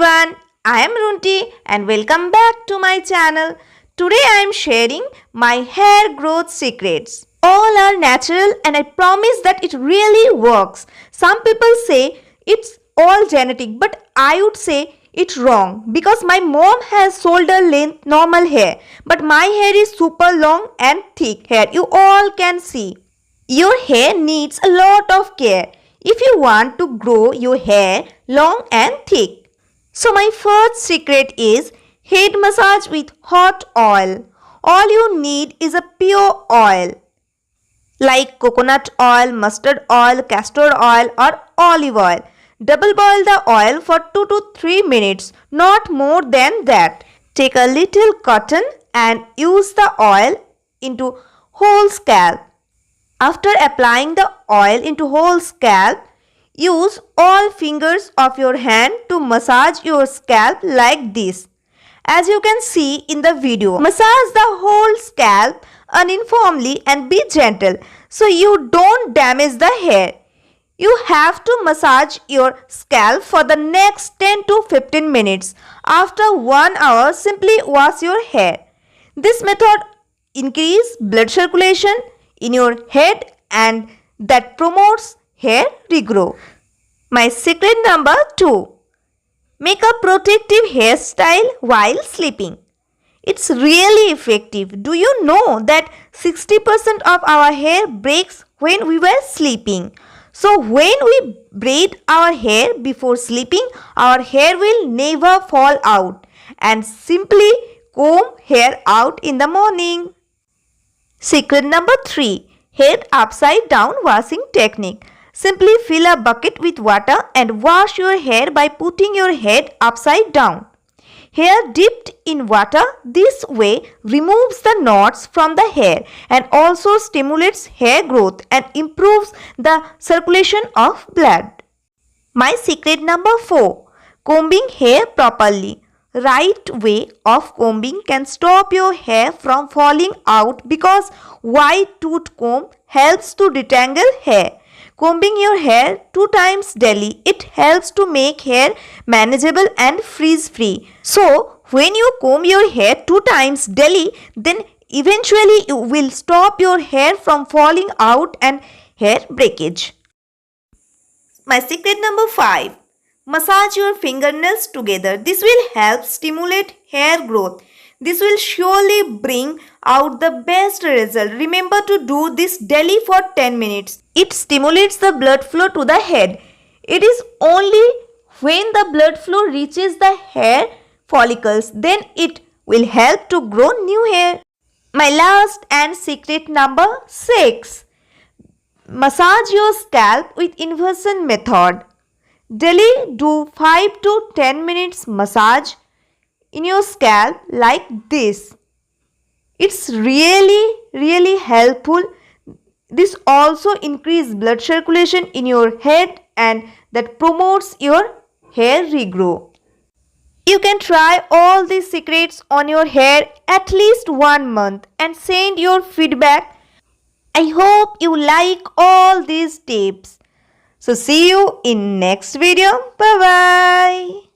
everyone, I am Runti and welcome back to my channel. Today I am sharing my hair growth secrets. All are natural and I promise that it really works. Some people say it's all genetic, but I would say it's wrong because my mom has shoulder length normal hair, but my hair is super long and thick hair. You all can see. Your hair needs a lot of care if you want to grow your hair long and thick. So my first secret is head massage with hot oil. All you need is a pure oil like coconut oil, mustard oil, castor oil or olive oil. Double boil the oil for 2 to 3 minutes, not more than that. Take a little cotton and use the oil into whole scalp. After applying the oil into whole scalp, use all fingers of your hand to massage your scalp like this. As you can see in the video, massage the whole scalp uniformly and be gentle so you don't damage the hair. You have to massage your scalp for the next 10 to 15 minutes. After 1 hour, simply wash your hair. This method increases blood circulation in your head and that promotes hair regrow. My secret number 2. Make a protective hairstyle while sleeping. It's really effective. Do you know that 60% of our hair breaks when we were sleeping? So when we braid our hair before sleeping, our hair will never fall out and simply comb hair out in the morning. Secret number 3. Head upside down washing technique. Simply fill a bucket with water and wash your hair by putting your head upside down. Hair dipped in water this way removes the knots from the hair and also stimulates hair growth and improves the circulation of blood. My secret number 4. Combing hair properly. Right way of combing can stop your hair from falling out because wide tooth comb helps to detangle hair. Combing your hair 2 times daily, it helps to make hair manageable and frizz-free. So, when you comb your hair 2 times daily, then eventually you will stop your hair from falling out and hair breakage. My secret number 5. Massage your fingernails together. This will help stimulate hair growth. This will surely bring out the best result. Remember to do this daily for 10 minutes. It stimulates the blood flow to the head. It is only when the blood flow reaches the hair follicles, then it will help to grow new hair. My last and secret number 6. Massage your scalp with inversion method. Daily do 5 to 10 minutes massage in your scalp like this. It's really helpful. This also increases blood circulation in your head and that promotes your hair regrow. You can try all these secrets on your hair at least 1 month and send your feedback. I hope you like all these tips. So see you in next video. Bye bye.